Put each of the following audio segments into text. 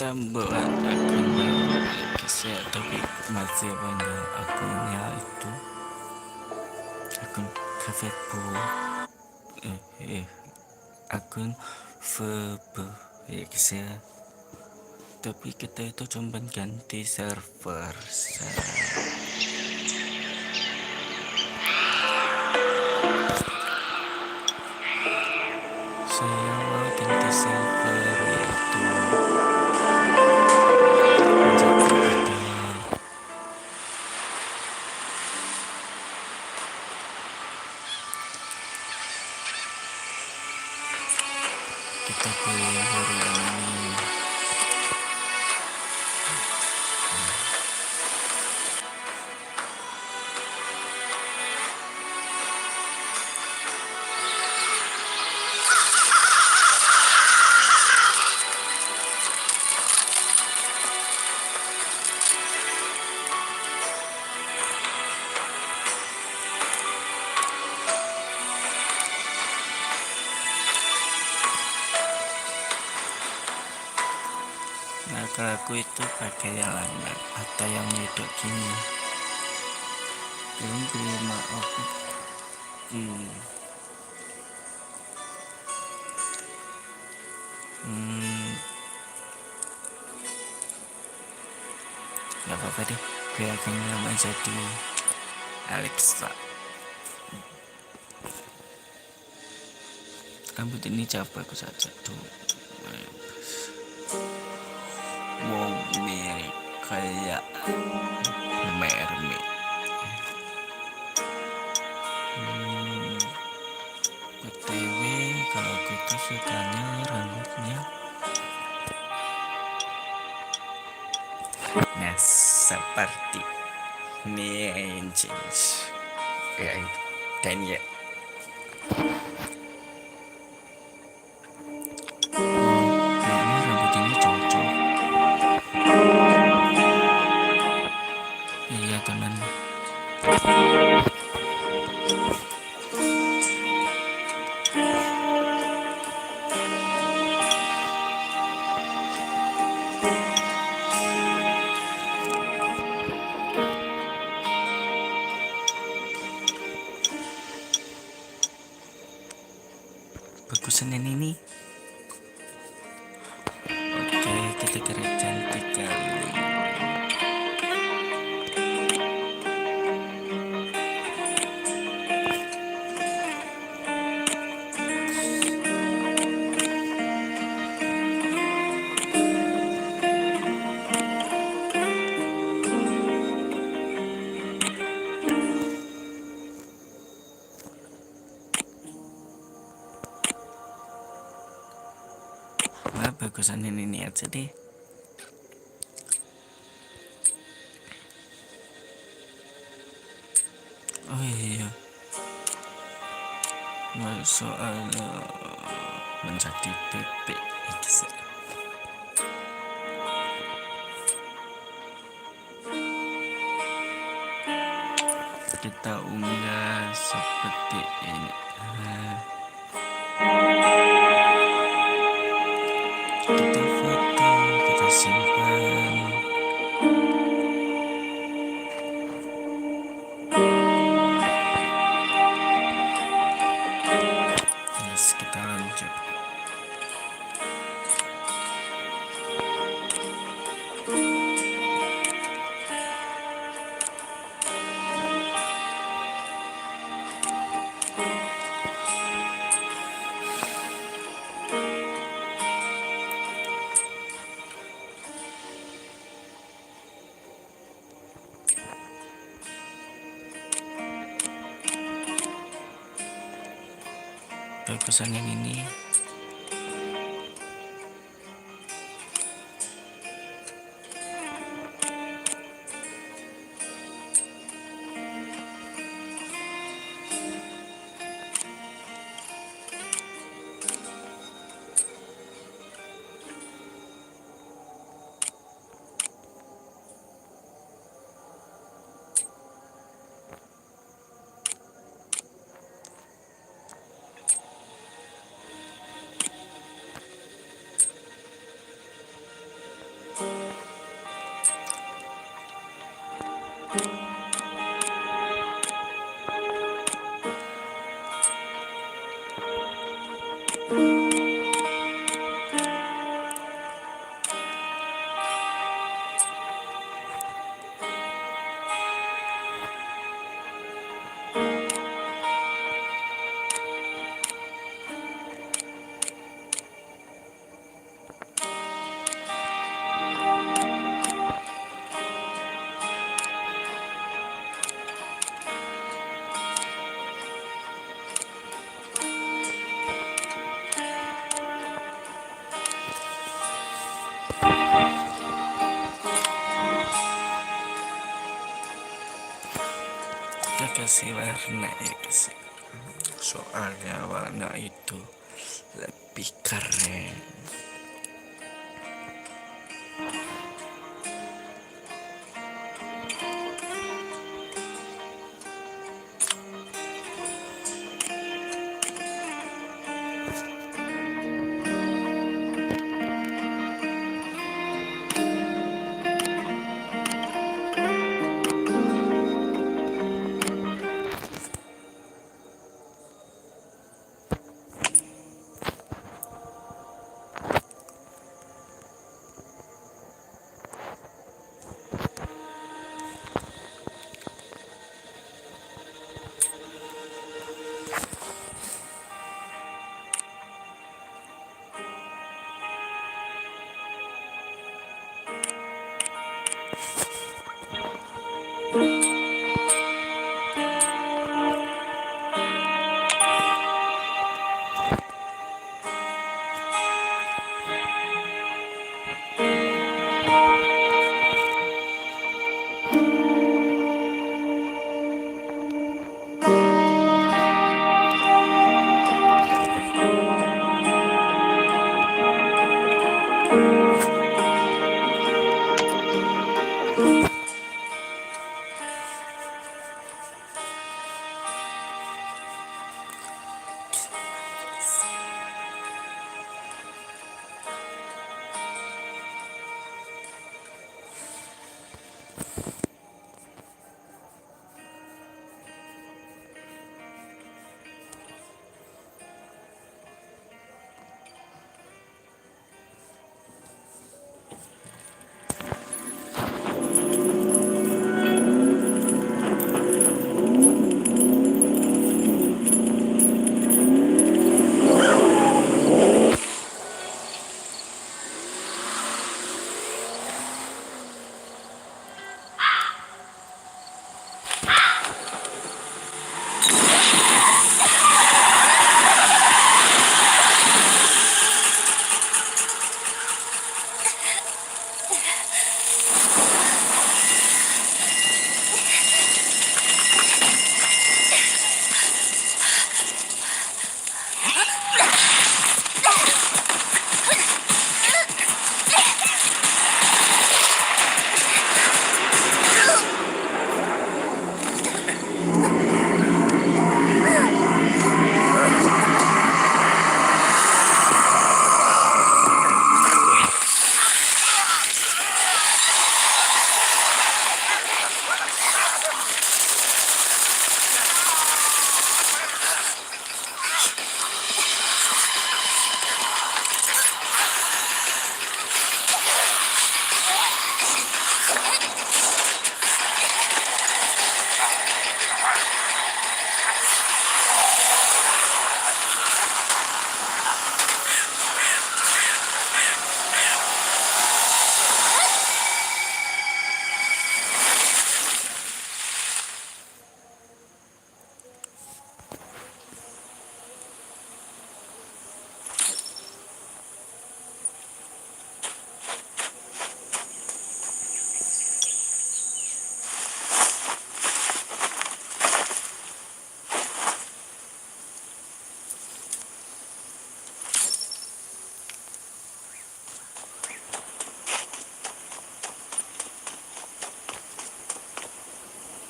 kita buat akun baru guys ya, tapi masih banyak akunnya itu akun ke Facebook, akun VB ya guys ya, tapi kita itu cuma ganti server. Saya mau ganti server yaitu kita pilih hari ini. Nah, kalau aku itu pakai yang lama atau yang hidup gini. Belum terima aku. Gak apa-apa deh, gue akan lama jadi Alexa. Rambut ini capek aku saja tuh. Wow, mirip kayak mermaid. BTW kalau aku tuh sukanya rambutnya nah seperti ini jeans ya, dan ya kayaknya rambut ini cocok. Iya teman, bagusan ini. Oke, kita keren cantik kali. Nah, bagusan ini aja deh. Oh iya, nah, soal menjadi bebek itu kita unggah seperti ini. Kita foto, kita simpan. Yes, kita lanjut. Bagusan yang ini. Kita kasih warna ya kasih. Soalnya warna itu lebih keren.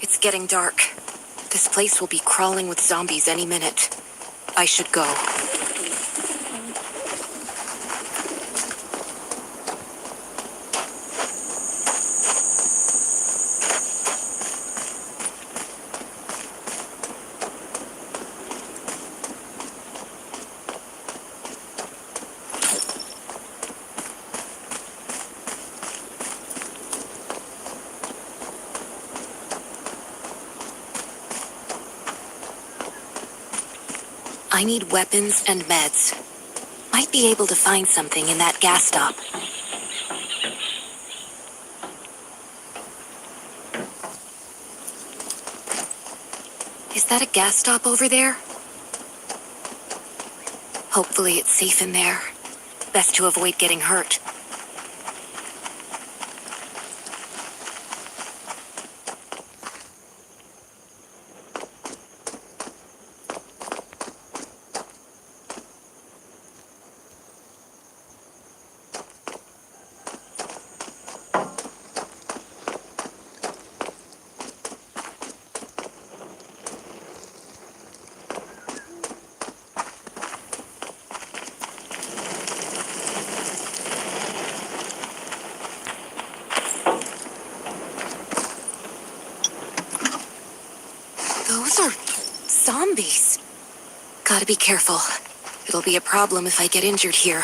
It's getting dark. This place will be crawling with zombies any minute. I should go. I need weapons and meds. Might be able to find something in that gas stop. Is that a gas stop over there? Hopefully it's safe in there. Best to avoid getting hurt. Those are zombies. Gotta be careful. It'll be a problem if I get injured here.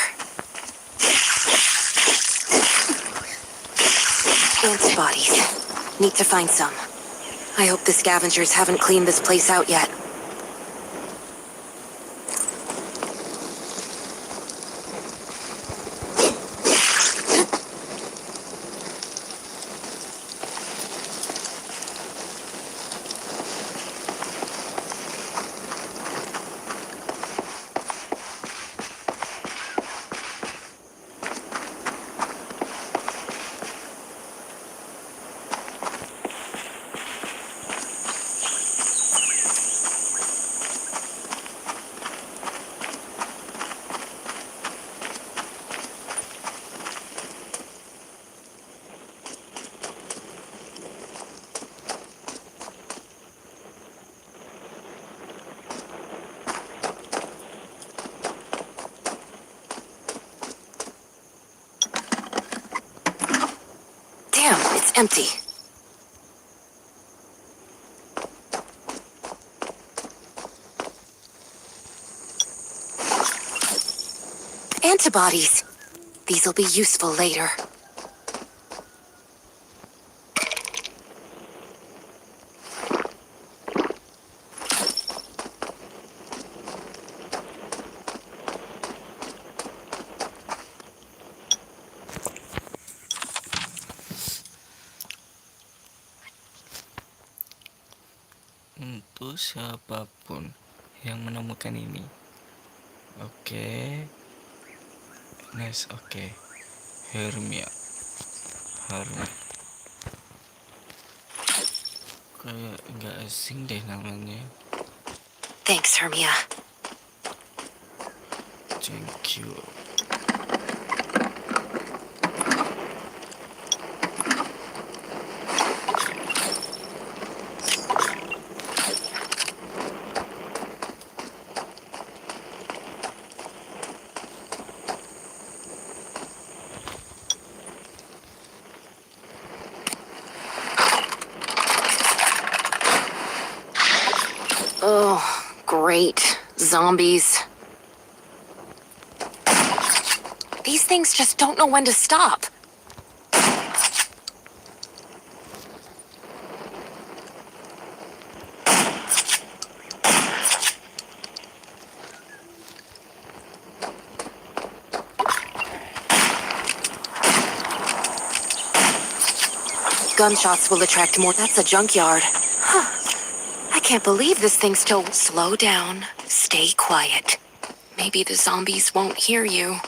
Antibodies. Need to find some. I hope the scavengers haven't cleaned this place out yet. Damn, it's empty. Antibodies. These'll be useful later. Untuk siapapun yang menemukan ini. Oke. Nice, oke. Hermia. Kayak nggak asing deh namanya. Thanks, Hermia. Thank you. Oh, great. Zombies. These things just don't know when to stop. Gunshots will attract more. That's a junkyard. Huh. I can't believe this thing's still... Slow down. Stay quiet. Maybe the zombies won't hear you.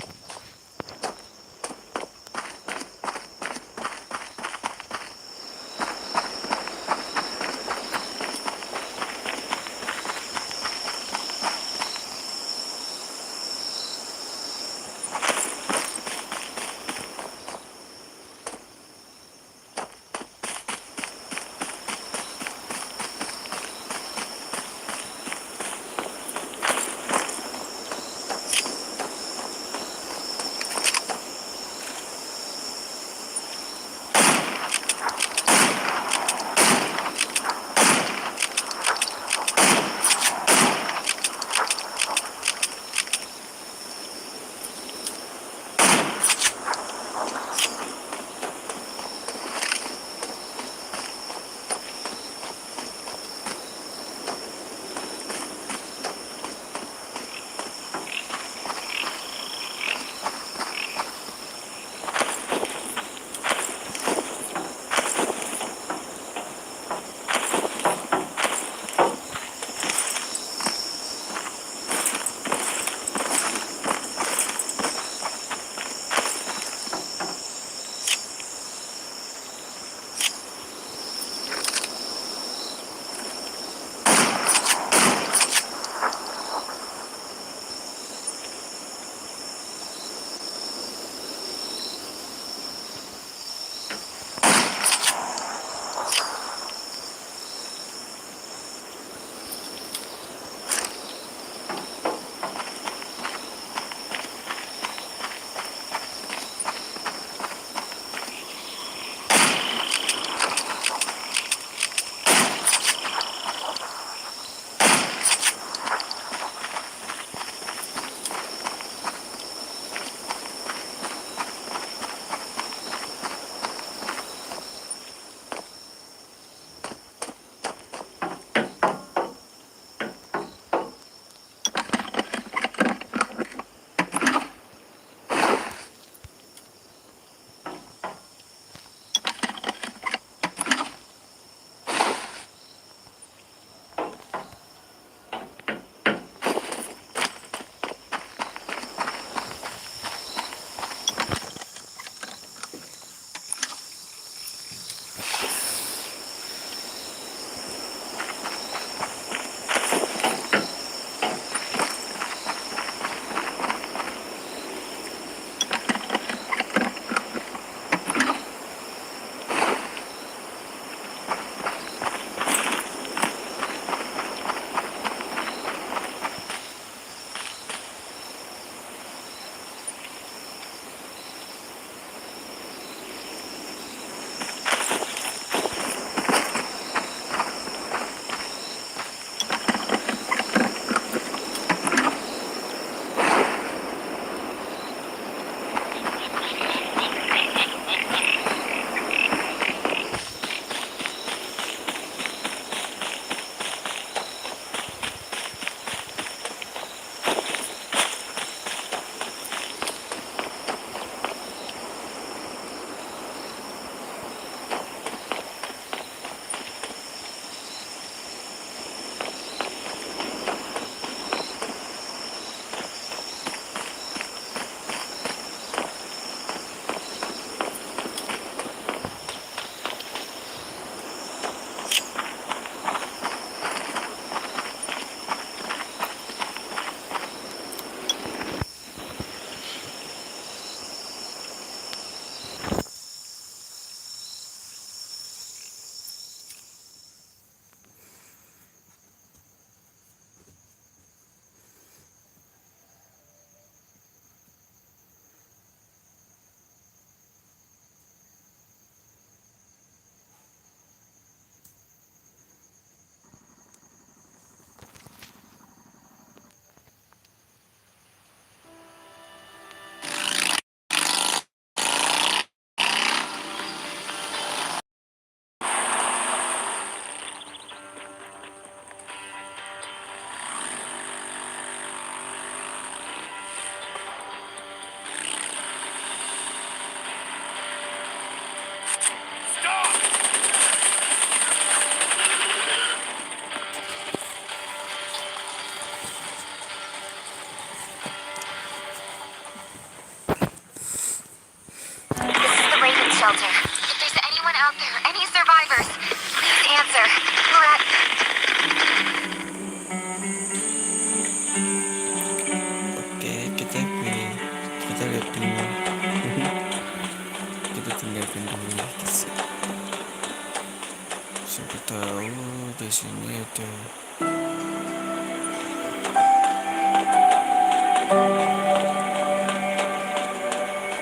itu.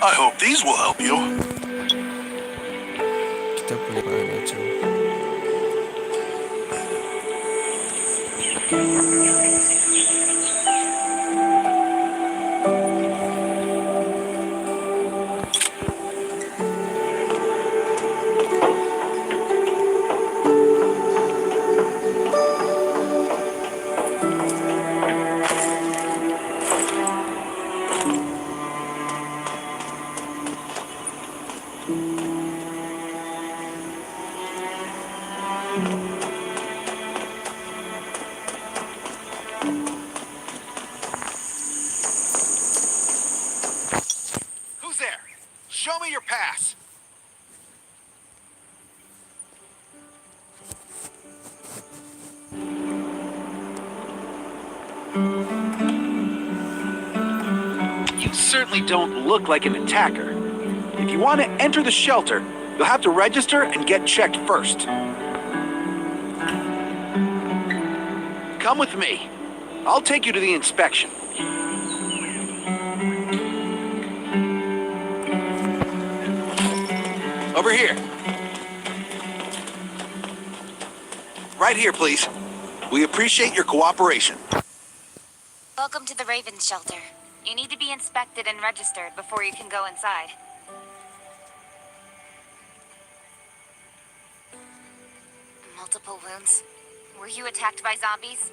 I hope these will help you. Kita boleh bahan aja. Who's there? Show me your pass. You certainly don't look like an attacker. If you want to enter the shelter, you'll have to register and get checked first. Come with me. I'll take you to the inspection. Over here. Right here, please. We appreciate your cooperation. Welcome to the Raven Shelter. You need to be inspected and registered before you can go inside. Multiple wounds. Were you attacked by zombies?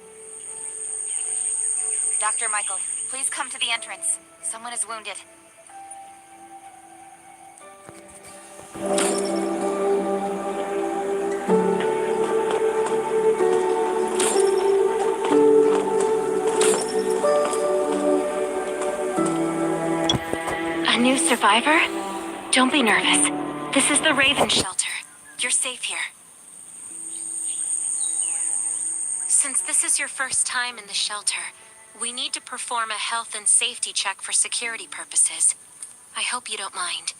Dr. Michael, please come to the entrance. Someone is wounded. A new survivor? Don't be nervous. This is the Raven Shelter. You're safe here. Since this is your first time in the shelter, we need to perform a health and safety check for security purposes. I hope you don't mind.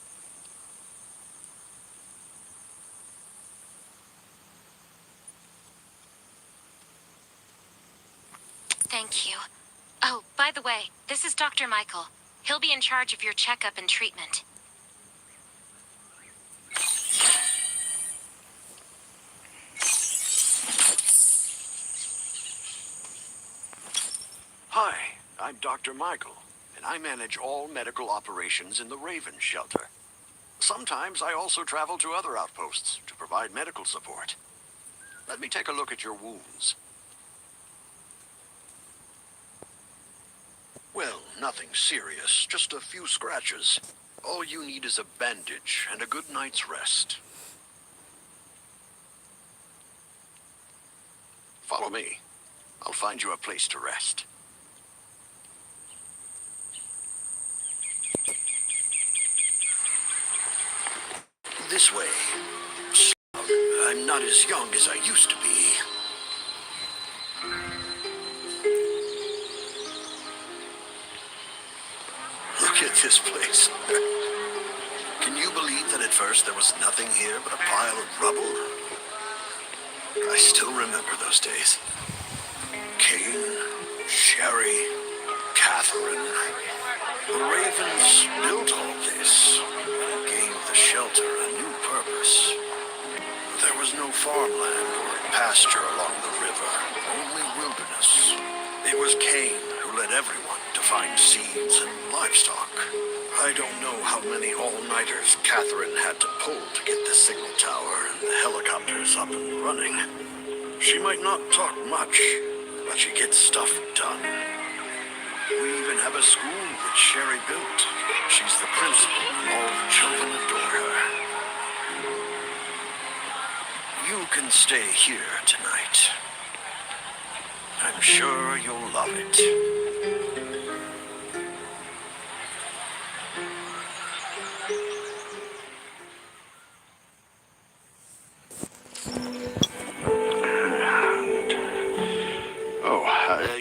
Thank you. Oh, by the way, this is Dr. Michael. He'll be in charge of your checkup and treatment. Hi, I'm Dr. Michael, and I manage all medical operations in the Raven Shelter. Sometimes I also travel to other outposts to provide medical support. Let me take a look at your wounds. Well, nothing serious, just a few scratches. All you need is a bandage and a good night's rest. Follow me. I'll find you a place to rest. This way. I'm not as young as I used to be. Look at this place. Can you believe that at first there was nothing here but a pile of rubble? I still remember those days. Kane, Sherry, Catherine. The Ravens built all this. Gave the shelter a new purpose. There was no farmland or pasture along the river, only wilderness. It was Kane who led everyone to find seeds and livestock. I don't know how many all-nighters Catherine had to pull to get the signal tower and the helicopters up and running. She might not talk much, but she gets stuff done. We even have a school that Sherry built. She's the principal, and all the children adore her. You can stay here tonight. I'm sure you'll love it.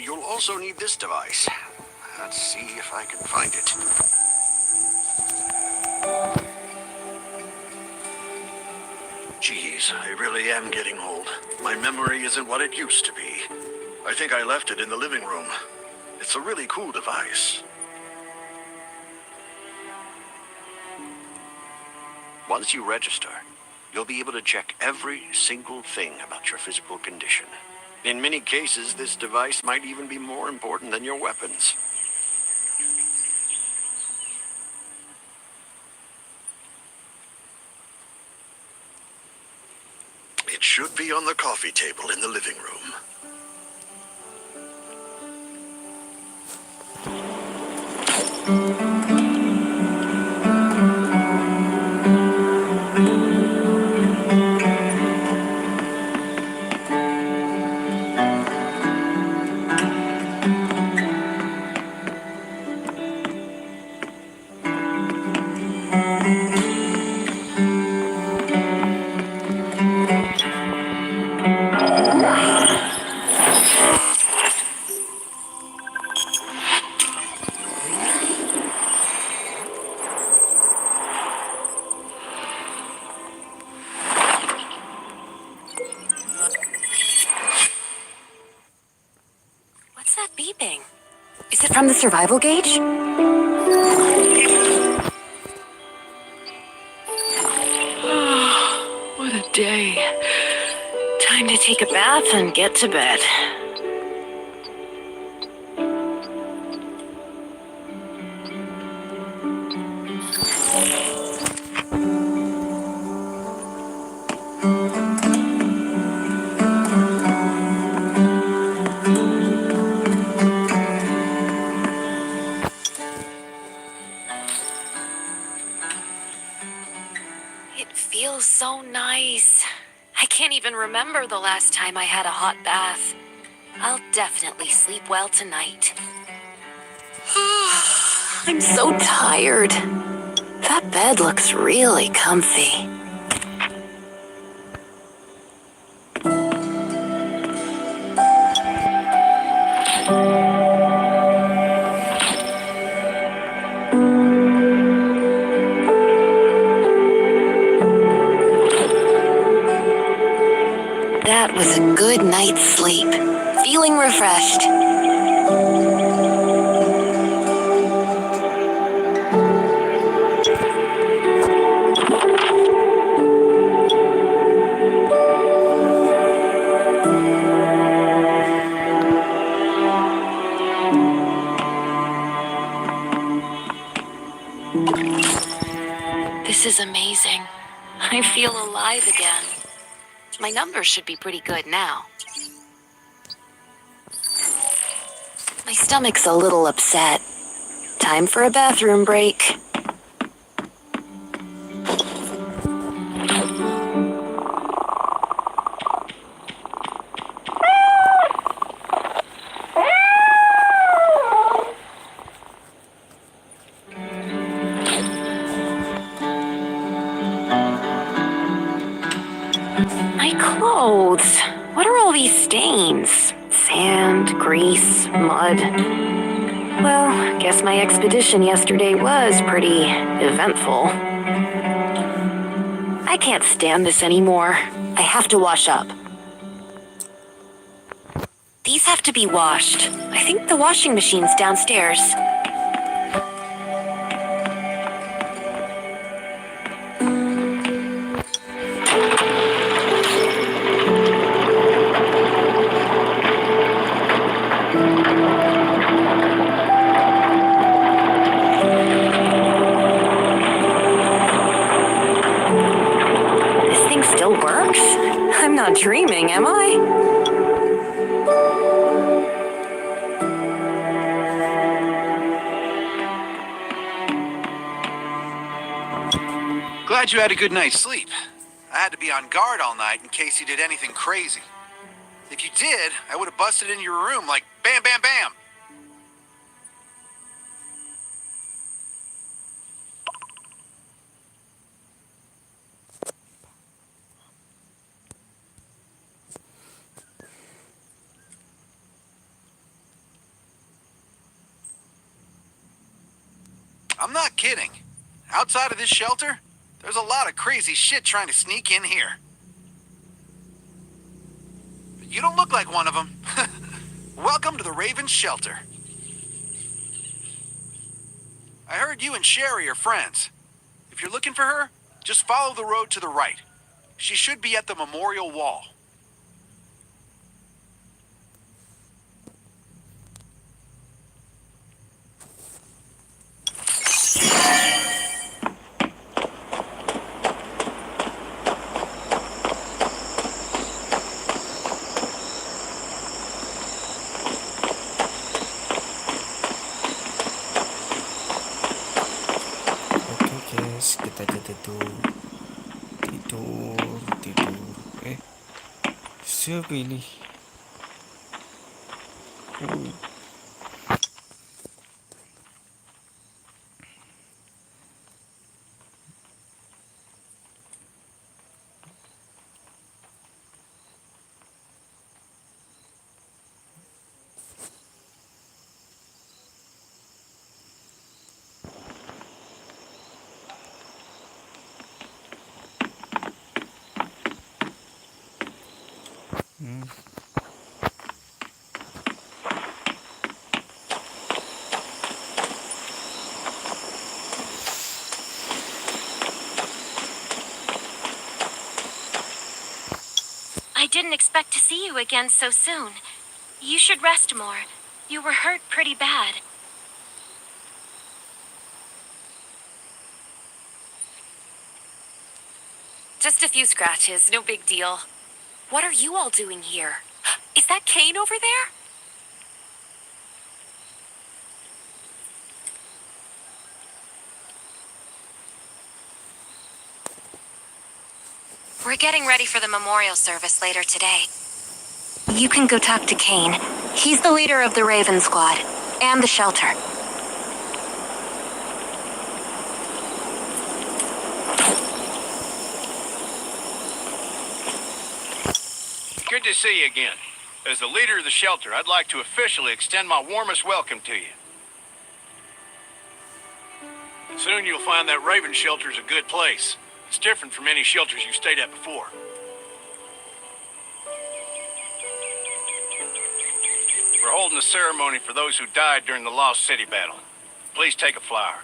You'll also need this device. Let's see if I can find it. Gee, apologies. I really am getting old. My memory isn't what it used to be. I think I left it in the living room. It's a really cool device. Once you register, you'll be able to check every single thing about your physical condition. In many cases, this device might even be more important than your weapons. It should be on the coffee table in the living room. What's that beeping? Is it from the survival gauge? What a day. Time to take a bath and get to bed. It feels so nice. I can't even remember the last time I had a hot bath. I'll definitely sleep well tonight. I'm so tired. That bed looks really comfy. That was a good night's sleep. Feeling refreshed. This is amazing. I feel alive again. My numbers should be pretty good now. My stomach's a little upset. Time for a bathroom break. My clothes. What are all these stains? Sand, grease, mud. Well, guess my expedition yesterday was pretty eventful. I can't stand this anymore. I have to wash up. These have to be washed. I think the washing machine's downstairs. I'm not dreaming, am I? Glad you had a good night's sleep. I had to be on guard all night in case you did anything crazy. If you did, I would have busted into your room like bam, bam, bam. I'm not kidding. Outside of this shelter, there's a lot of crazy shit trying to sneak in here. You don't look like one of them. Welcome to the Raven Shelter. I heard you and Sherry are friends. If you're looking for her, just follow the road to the right. She should be at the memorial wall. Oke guys, kita jadi tidur. Siapa ini? I didn't expect to see you again so soon. You should rest more. You were hurt pretty bad. Just a few scratches, no big deal. What are you all doing here? Is that Kane over there? We're getting ready for the memorial service later today. You can go talk to Kane. He's the leader of the Raven Squad and the shelter. Good to see you again. As the leader of the shelter, I'd like to officially extend my warmest welcome to you. Soon you'll find that Raven shelter's a good place. It's different from any shelters you've stayed at before. We're holding a ceremony for those who died during the Lost City battle. Please take a flower.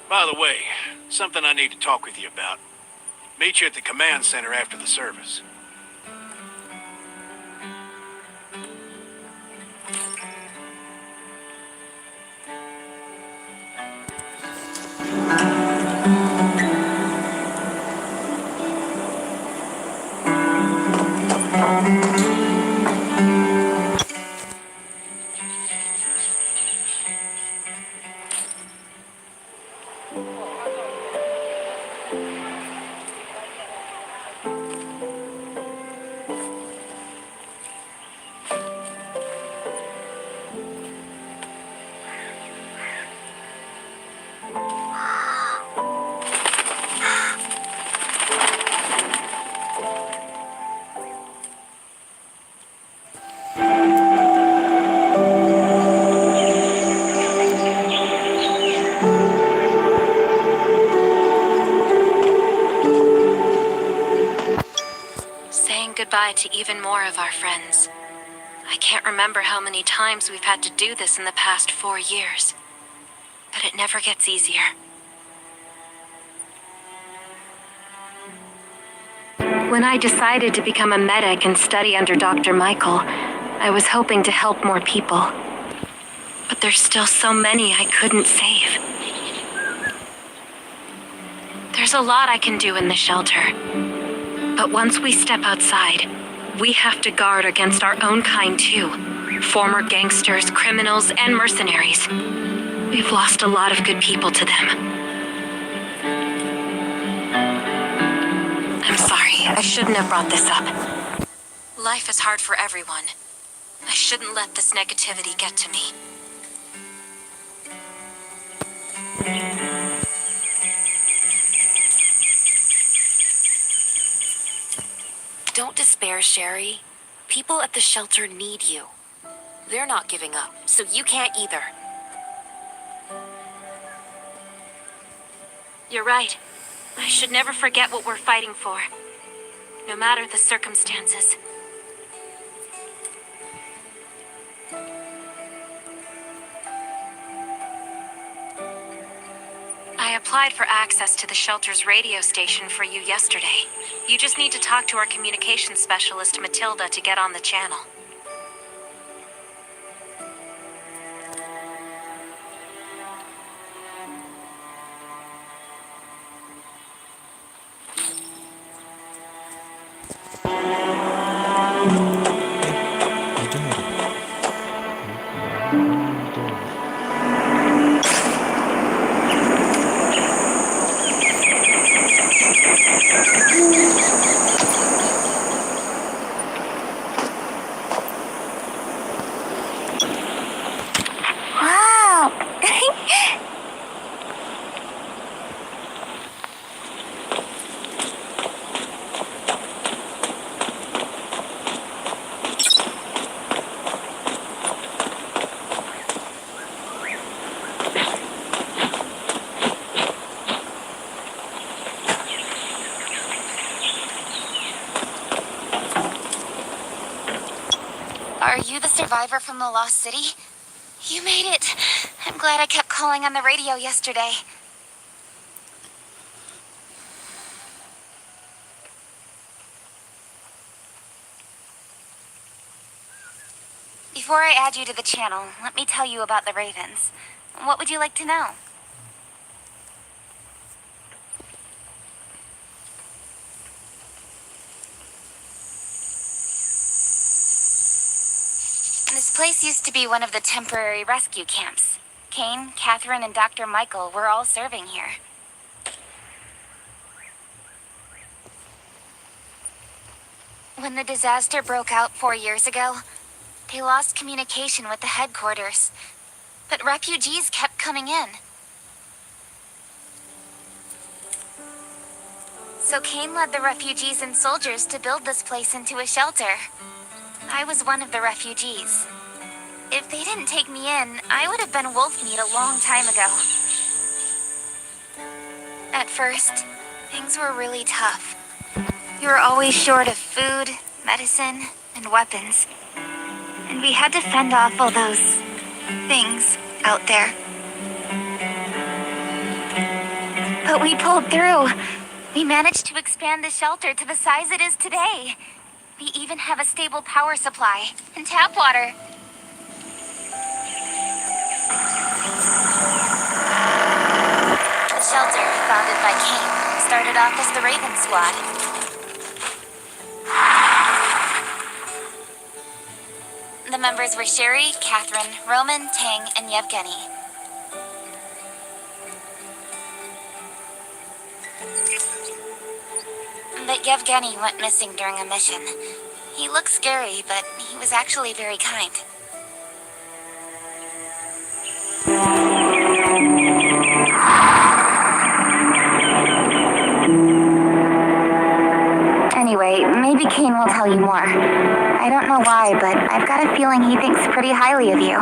By the way, something I need to talk with you about. Meet you at the command center after the service. Goodbye to even more of our friends. I can't remember how many times we've had to do this in the past 4 years, but it never gets easier. When I decided to become a medic and study under Dr. Michael, I was hoping to help more people. But there's still so many I couldn't save. There's a lot I can do in the shelter. But once we step outside, we have to guard against our own kind too. Former gangsters, criminals, and mercenaries. We've lost a lot of good people to them. I'm sorry, I shouldn't have brought this up. Life is hard for everyone. I shouldn't let this negativity get to me. Don't despair, Sherry. People at the shelter need you. They're not giving up, so you can't either. You're right. I should never forget what we're fighting for. no matter the circumstances. I applied for access to the shelter's radio station for you yesterday. You just need to talk to our communications specialist, Matilda, to get on the channel. Wow! Are you the survivor from the Lost City? You made it. I'm glad I kept calling on the radio yesterday. Before I add you to the channel, let me tell you about the Ravens. What would you like to know? This place used to be one of the temporary rescue camps. Kane, Catherine, and Dr. Michael were all serving here. When the disaster broke out 4 years ago, they lost communication with the headquarters. But refugees kept coming in. So Kane led the refugees and soldiers to build this place into a shelter. I was one of the refugees. If they didn't take me in, I would have been wolf meat a long time ago. At first, things were really tough. We were always short of food, medicine, and weapons. And we had to fend off all those things out there. But we pulled through. We managed to expand the shelter to the size it is today. We even have a stable power supply and tap water. The shelter, founded by Kane, started off as the Raven Squad. The members were Sherry, Catherine, Roman, Tang, and Yevgeny. But Yevgeny went missing during a mission. He looked scary, but he was actually very kind. Anyway, maybe Kane will tell you more. I don't know why, but I've got a feeling he thinks pretty highly of you.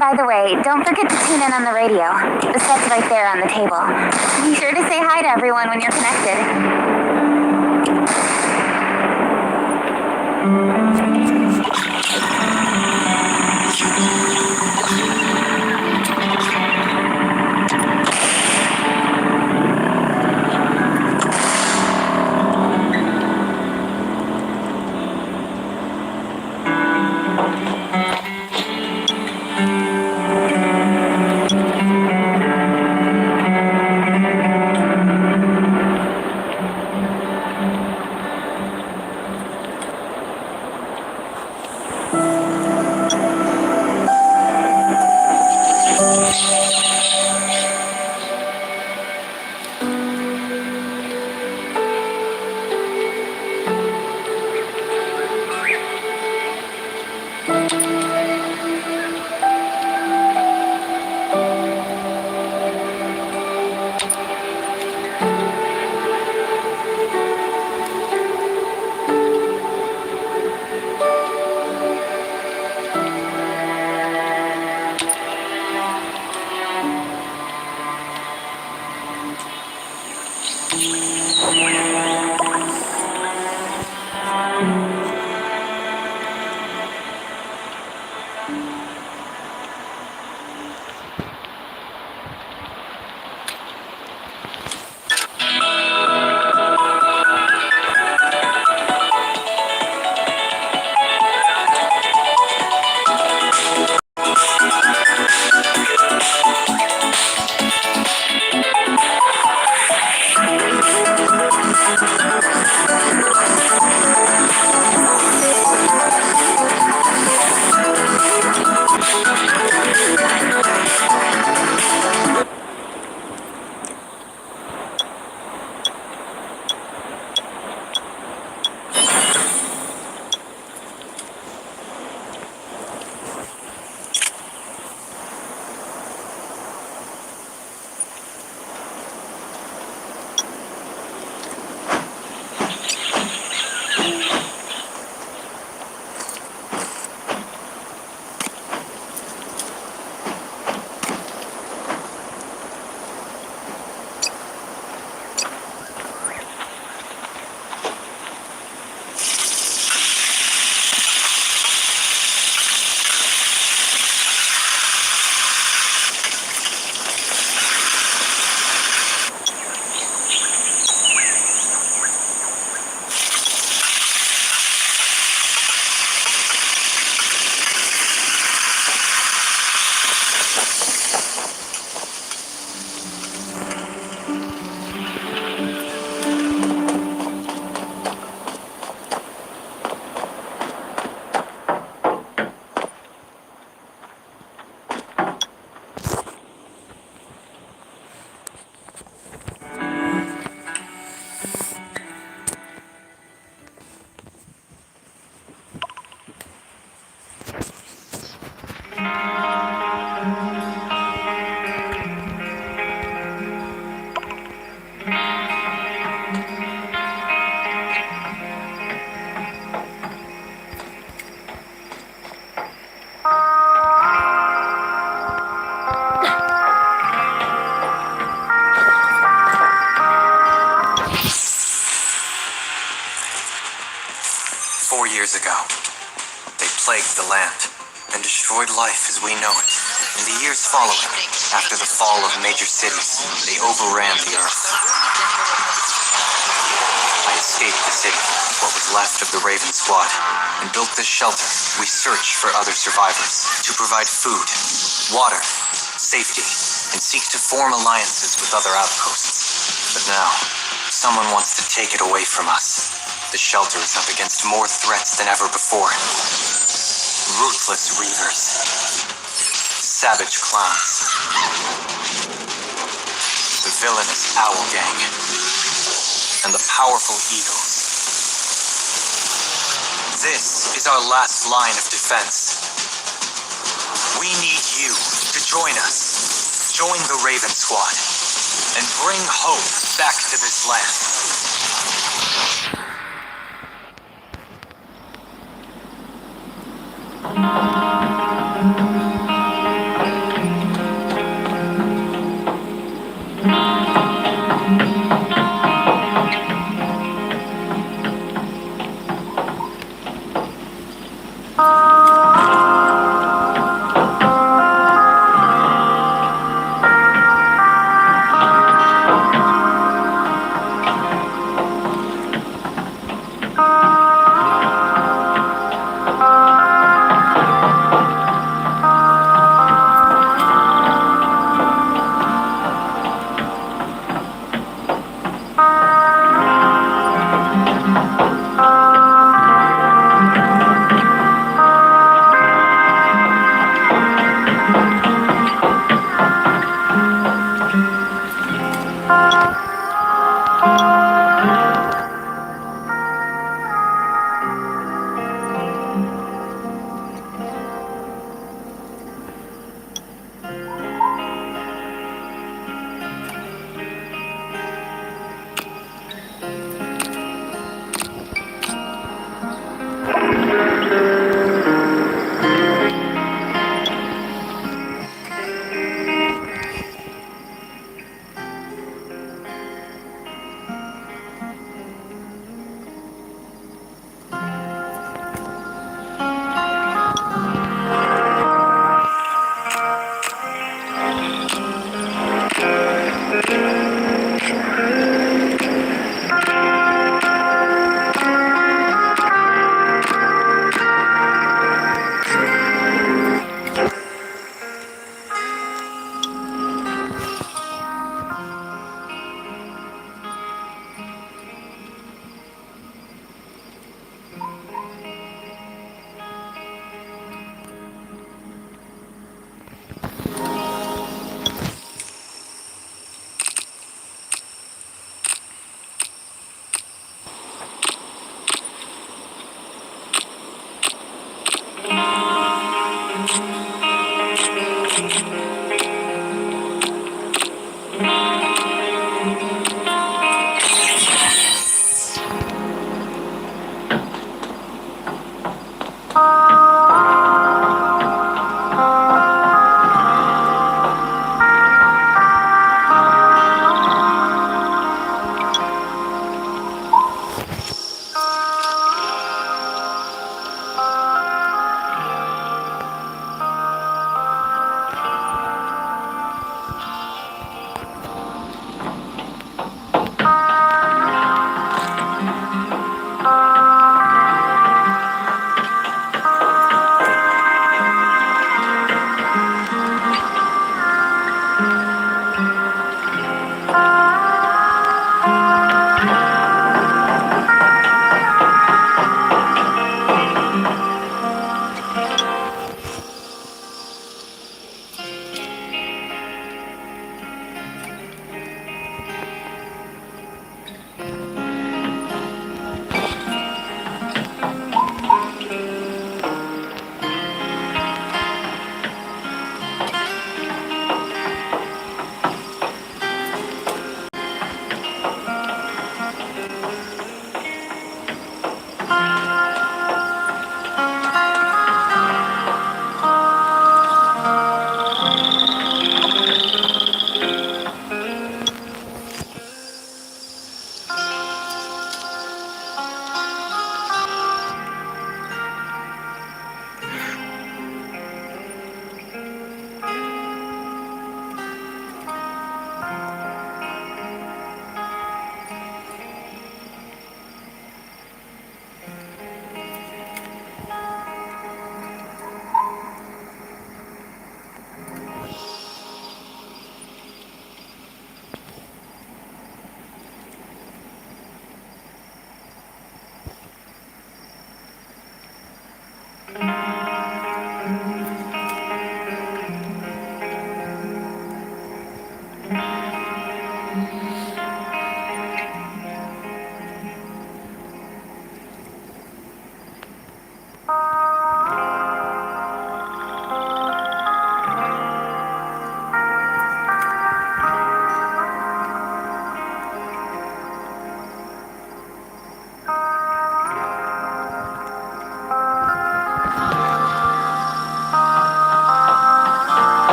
By the way, don't forget to tune in on the radio. The set's right there on the table. Be sure to say hi to everyone when you're connected. Years ago, they plagued the land and destroyed life as we know it. In the years following, after the fall of major cities, they overran the earth. I escaped the city, what was left of the Raven Squad, and built this shelter. We search for other survivors to provide food, water, safety, and seek to form alliances with other outposts. But now, someone wants to take it away from us. The shelter is up against more threats than ever before. Ruthless reavers, savage clowns, the villainous owl gang, and the powerful eagles. This is our last line of defense. We need you to join us. Join the Raven Squad and bring hope back to this land.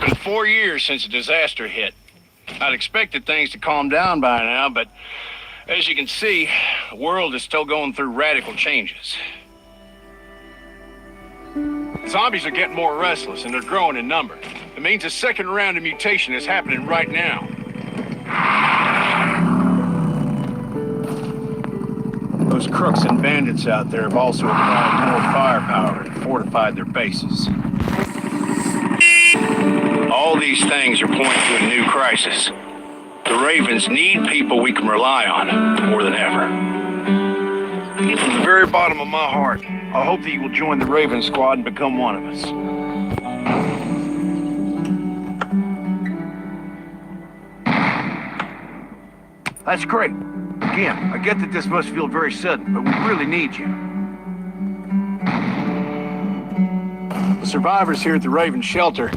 been 4 years since the disaster hit. I'd expected things to calm down by now, but as you can see, the world is still going through radical changes. Zombies are getting more restless and they're growing in number. It means a second round of mutation is happening right now. Those crooks and bandits out there have also applied more firepower and fortified their bases. All these things are pointing to a new crisis. The Ravens need people we can rely on more than ever. From the very bottom of my heart, I hope that you will join the Raven Squad and become one of us. That's great. Again, I get that this must feel very sudden, but we really need you. The survivors here at the Raven Shelter...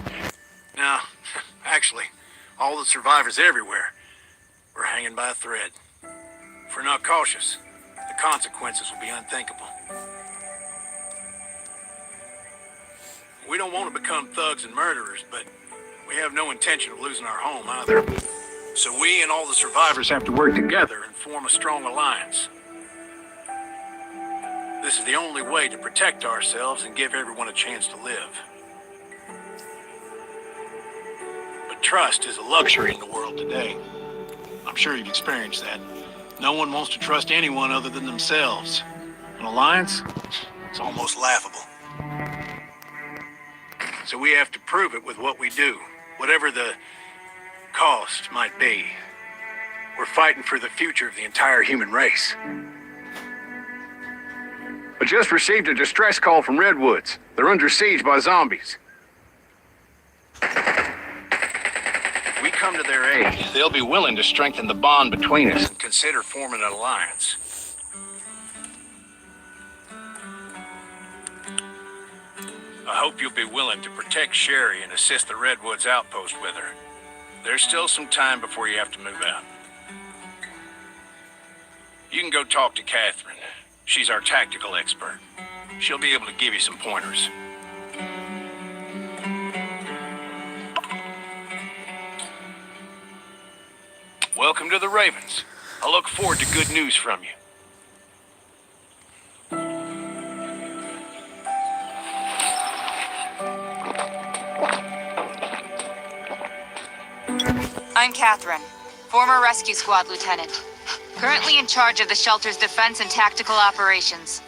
No, actually, all the survivors everywhere. We're hanging by a thread. If we're not cautious, the consequences will be unthinkable. We don't want to become thugs and murderers, but we have no intention of losing our home either. So we and all the survivors have to work together and form a strong alliance. This is the only way to protect ourselves and give everyone a chance to live. But trust is a luxury in the world today. I'm sure you've experienced that. No one wants to trust anyone other than themselves. An alliance? It's almost laughable. So we have to prove it with what we do, whatever the cost might be. We're fighting for the future of the entire human race. I just received a distress call from Redwoods. They're under siege by zombies. If we come to their aid, they'll be willing to strengthen the bond between us and consider forming an alliance. I hope you'll be willing to protect Sherry and assist the Redwoods outpost with her. There's still some time before you have to move out. You can go talk to Catherine. She's our tactical expert. She'll be able to give you some pointers. Welcome to the Ravens. I look forward to good news from you. I'm Catherine, former Rescue Squad Lieutenant. Currently in charge of the shelter's defense and tactical operations.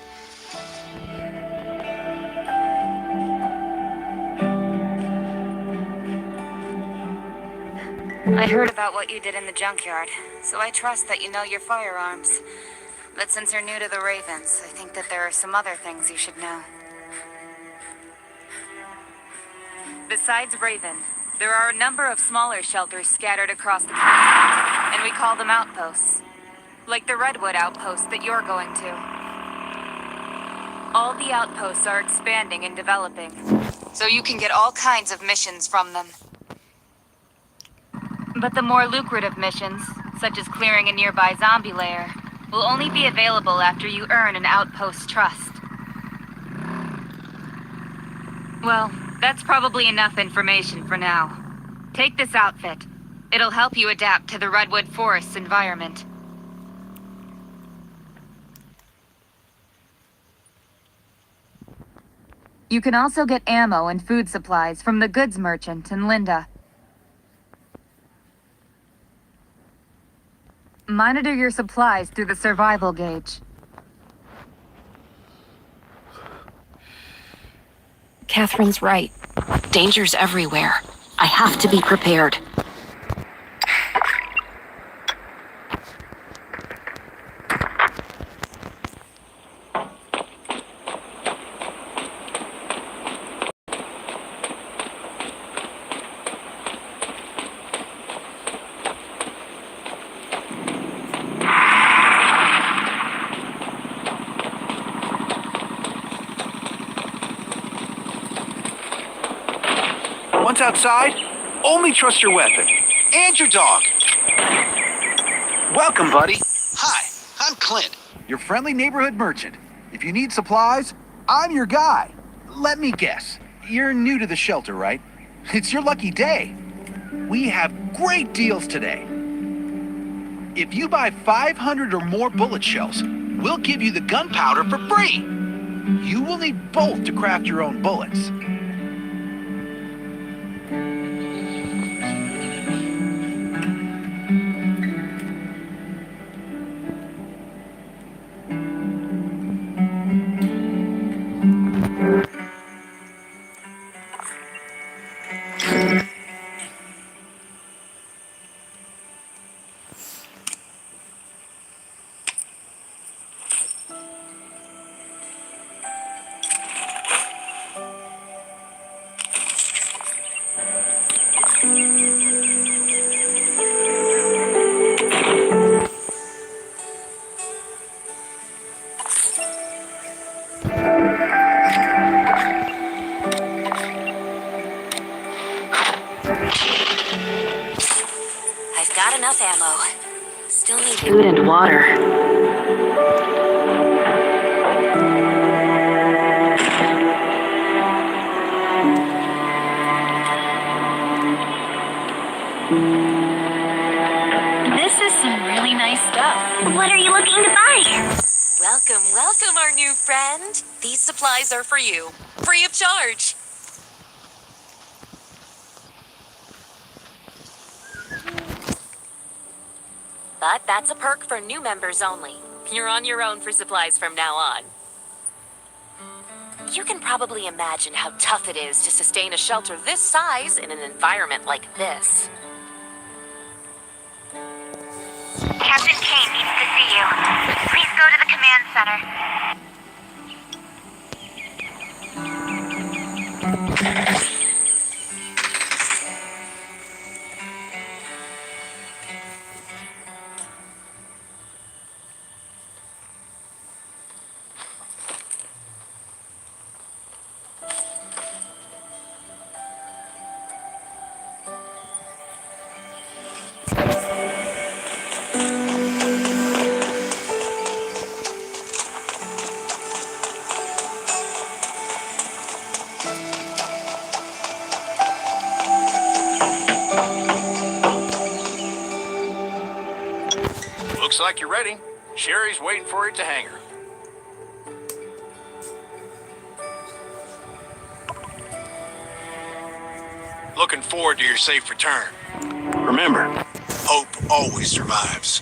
I heard about what you did in the junkyard, so I trust that you know your firearms. But since you're new to the Ravens, I think that there are some other things you should know. Besides Raven, there are a number of smaller shelters scattered across the continent, and we call them outposts. Like the Redwood outpost that you're going to. All the outposts are expanding and developing. So you can get all kinds of missions from them. But the more lucrative missions, such as clearing a nearby zombie lair, will only be available after you earn an outpost's trust. Well, that's probably enough information for now. Take this outfit. It'll help you adapt to the Redwood Forest's environment. You can also get ammo and food supplies from the goods merchant in Linda. Monitor your supplies through the survival gauge. Catherine's right. Danger's everywhere. I have to be prepared. Once outside, only trust your weapon and your dog. Welcome, buddy. Hi, I'm Clint. Your friendly neighborhood merchant. If you need supplies, I'm your guy. Let me guess. You're new to the shelter, right? It's your lucky day. We have great deals today. If you buy 500 or more bullet shells, we'll give you the gunpowder for free. You will need both to craft your own bullets. I've got enough ammo. Still need food and water. This is some really nice stuff. What are you looking to buy? Welcome, welcome, our new friend. These supplies are for you, free of charge. But that's a perk for new members only. You're on your own for supplies from now on. You can probably imagine how tough it is to sustain a shelter this size in an environment like this. Captain Kane needs to see you. Please go to the command center. Looks like you're ready. Sherry's waiting for you at the hangar. Looking forward to your safe return. Remember, hope always survives.